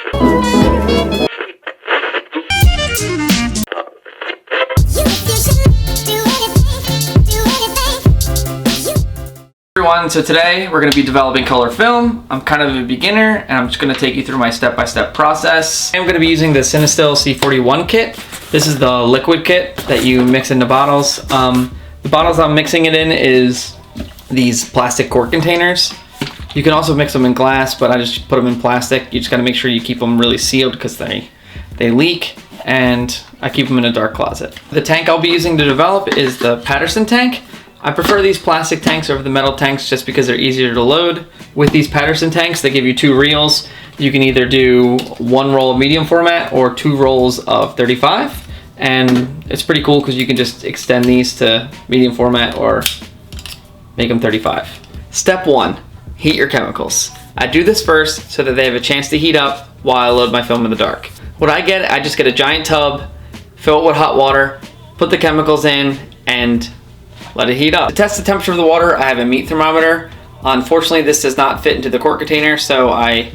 Everyone, so today we're going to be developing color film. I'm kind of a beginner and I'm just going to take you through my step-by-step process. I'm going to be using the Cinestill C41 kit. This is the liquid kit that you mix into bottles. The bottles I'm mixing it in is these plastic quart containers. You can also mix them in glass, but I just put them in plastic. You just got to make sure you keep them really sealed because they leak, and I keep them in a dark closet. The tank I'll be using to develop is the Patterson tank. I prefer these plastic tanks over the metal tanks just because they're easier to load. With these Patterson tanks, they give you 2 reels. You can either do 1 roll of medium format or 2 rolls of 35. And it's pretty cool because you can just extend these to medium format or make them 35. Step 1, heat your chemicals. I do this first so that they have a chance to heat up while I load my film in the dark. What I just get a giant tub, fill it with hot water, put the chemicals in, and let it heat up. To test the temperature of the water, I have a meat thermometer. Unfortunately, this does not fit into the quart container, so I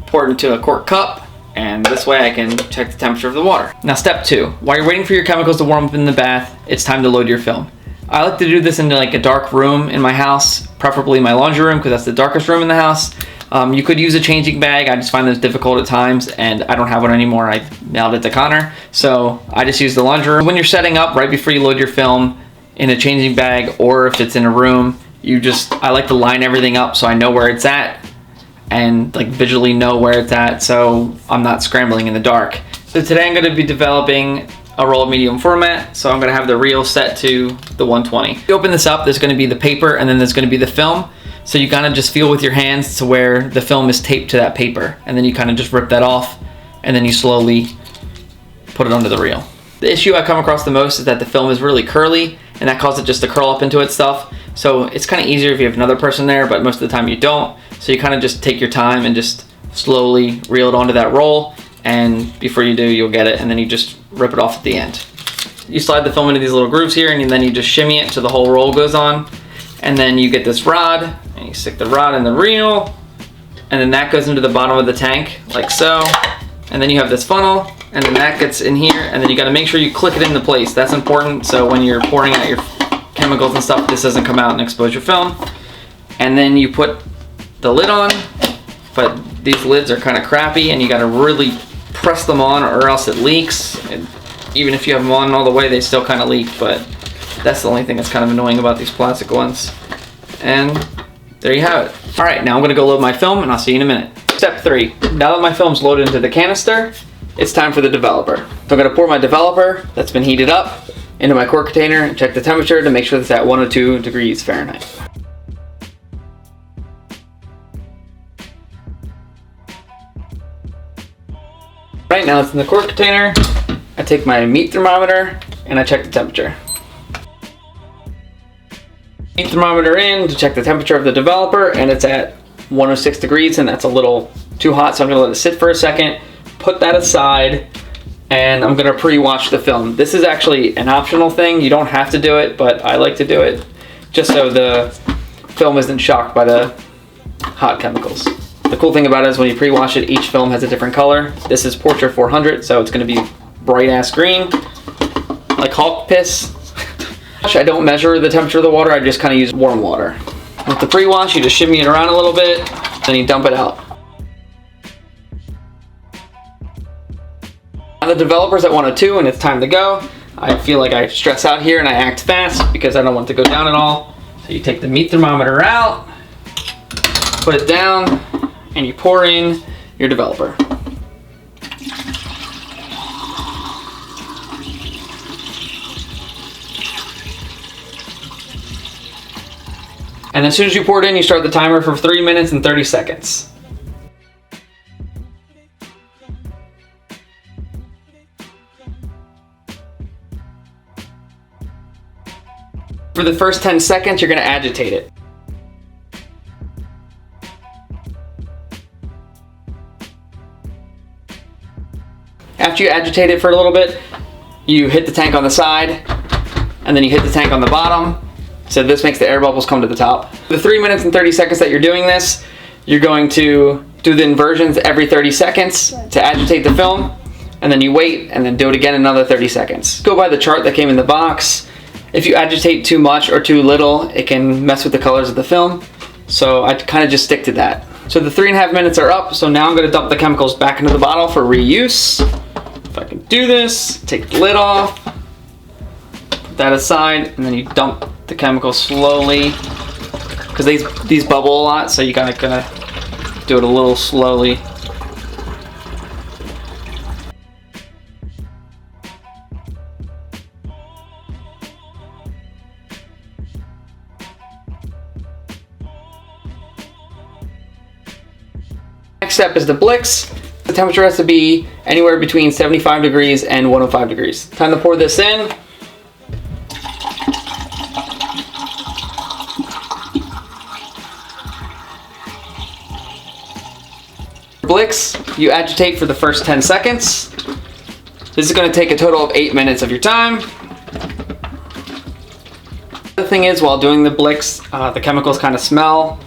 pour it into a quart cup, and this way I can check the temperature of the water. Now step 2, while you're waiting for your chemicals to warm up in the bath, it's time to load your film. I like to do this into like a dark room in my house, preferably my laundry room because that's the darkest room in the house. You could use a changing bag. I just find those difficult at times, and I don't have one anymore. I mailed it to Connor, so I just use the laundry room. When you're setting up, right before you load your film, in a changing bag, or if it's in a room, I like to line everything up so I know where it's at and like visually know where it's at so I'm not scrambling in the dark. So today I'm going to be developing a roll of medium format, so I'm going to have the reel set to the 120. You open this up, there's going to be the paper and then there's going to be the film. So you kind of just feel with your hands to where the film is taped to that paper, and then you kind of just rip that off and then you slowly put it onto the reel. The issue I come across the most is that the film is really curly, and that causes it just to curl up into itself. So it's kind of easier if you have another person there, but most of the time you don't. So you kind of just take your time and just slowly reel it onto that roll, and before you do, you'll get it, and then you just rip it off at the end. You slide the film into these little grooves here, and then you just shimmy it so the whole roll goes on. And then you get this rod, and you stick the rod in the reel, and then that goes into the bottom of the tank, like so. And then you have this funnel, and then that gets in here, and then you gotta make sure you click it into place. That's important, so when you're pouring out your chemicals and stuff, this doesn't come out and expose your film. And then you put the lid on, but these lids are kind of crappy, and you gotta really press them on or else it leaks. And even if you have them on all the way, they still kind of leak, but that's the only thing that's kind of annoying about these plastic ones. And there you have it. All right, now I'm gonna go load my film, and I'll see you in a minute. Step 3, now that my film's loaded into the canister, it's time for the developer. So I'm going to pour my developer that's been heated up into my quart container and check the temperature to make sure it's at 102 degrees Fahrenheit. Right now it's in the quart container. I take my meat thermometer and I check the temperature. Meat thermometer in to check the temperature of the developer, and it's at 106 degrees, and that's a little too hot, so I'm going to let it sit for a second, put that aside, and I'm going to pre-wash the film. This is actually an optional thing. You don't have to do it, but I like to do it just so the film isn't shocked by the hot chemicals. The cool thing about it is when you pre-wash it, each film has a different color. This is Portrait 400, so it's going to be bright-ass green, like Hulk piss. I don't measure the temperature of the water, I just kind of use warm water. With the pre-wash, you just shimmy it around a little bit, then you dump it out. Now the developer's at 102 and it's time to go. I feel like I stress out here and I act fast because I don't want it to go down at all. So you take the meat thermometer out, put it down, and you pour in your developer. And as soon as you pour it in, you start the timer for 3 minutes and 30 seconds. For the first 10 seconds, you're going to agitate it. After you agitate it for a little bit, you hit the tank on the side, and then you hit the tank on the bottom. So this makes the air bubbles come to the top. The 3 minutes and 30 seconds that you're doing this, you're going to do the inversions every 30 seconds to agitate the film, and then you wait, and then do it again another 30 seconds. Go by the chart that came in the box. If you agitate too much or too little, it can mess with the colors of the film. So I kind of just stick to that. So the 3.5 minutes are up, so now I'm gonna dump the chemicals back into the bottle for reuse. If I can do this, take the lid off, put that aside, and then you dump the chemicals slowly. Because these bubble a lot, so you gotta do it a little slowly. Next step is the Blix. The temperature has to be anywhere between 75 degrees and 105 degrees. Time to pour this in. Blix, you agitate for the first 10 seconds. This is going to take a total of 8 minutes of your time. The thing is, while doing the Blix, the chemicals kind of smell,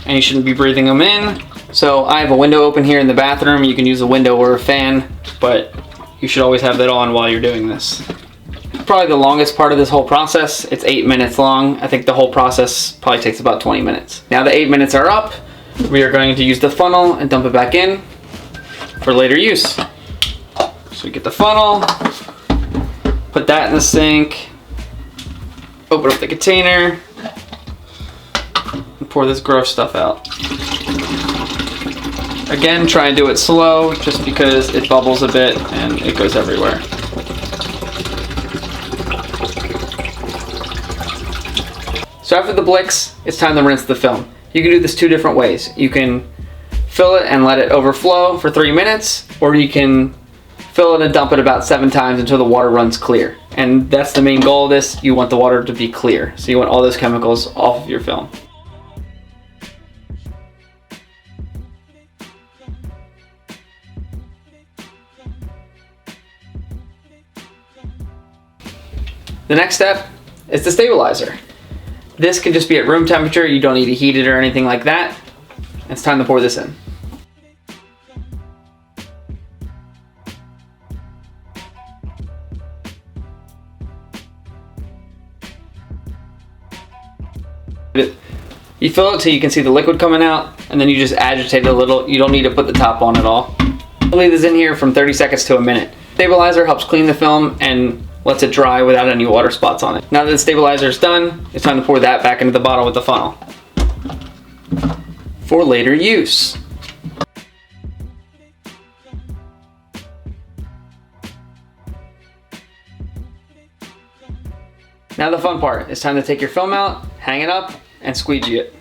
and you shouldn't be breathing them in. So I have a window open here in the bathroom. You can use a window or a fan, but you should always have that on while you're doing this. Probably the longest part of this whole process. It's 8 minutes long. I think the whole process probably takes about 20 minutes. Now the 8 minutes are up. We are going to use the funnel and dump it back in for later use. So we get the funnel, put that in the sink, open up the container, and pour this gross stuff out. Again, try and do it slow just because it bubbles a bit and it goes everywhere. So after the Blix, it's time to rinse the film. You can do this 2 different ways. You can fill it and let it overflow for 3 minutes, or you can fill it and dump it about 7 times until the water runs clear. And that's the main goal of this. You want the water to be clear. So you want all those chemicals off of your film. The next step is the stabilizer. This can just be at room temperature. You don't need to heat it or anything like that. It's time to pour this in. You fill it till you can see the liquid coming out, and then you just agitate it a little. You don't need to put the top on at all. I'll leave this in here from 30 seconds to a minute. Stabilizer helps clean the film and lets it dry without any water spots on it. Now that the stabilizer is done, it's time to pour that back into the bottle with the funnel for later use. Now the fun part. It's time to take your film out, hang it up, and squeegee it.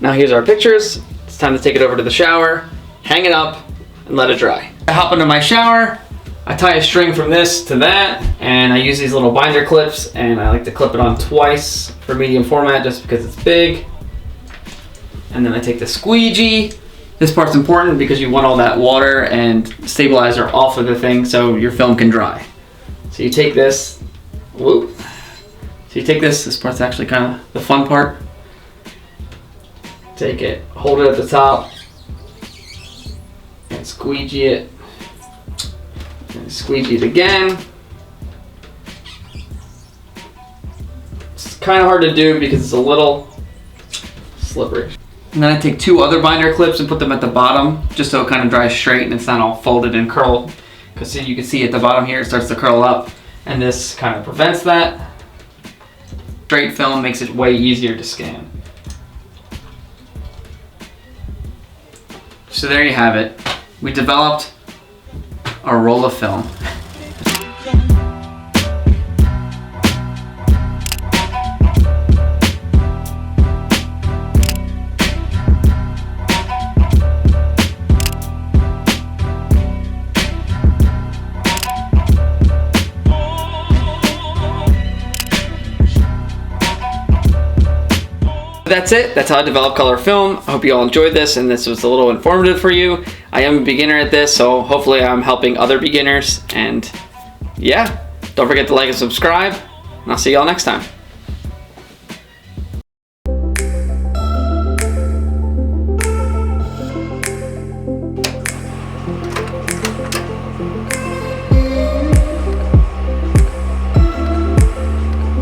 Now here's our pictures. It's time to take it over to the shower, hang it up, and let it dry. I hop into my shower, I tie a string from this to that, and I use these little binder clips, and I like to clip it on twice for medium format just because it's big. And then I take the squeegee. This part's important because you want all that water and stabilizer off of the thing so your film can dry. So you take this, whoop. So you take this part's actually kind of the fun part. Take it, hold it at the top, and squeegee it, and squeegee it again. It's kind of hard to do because it's a little slippery. And then I take 2 other binder clips and put them at the bottom just so it kind of dries straight and it's not all folded and curled. Because you can see at the bottom here it starts to curl up, and this kind of prevents that. Straight film makes it way easier to scan. So there you have it. We developed a roll of film. That's it. That's how I develop color film. I hope you all enjoyed this and this was a little informative for you. I am a beginner at this, so hopefully I'm helping other beginners. And yeah, don't forget to like and subscribe, and I'll see y'all next time.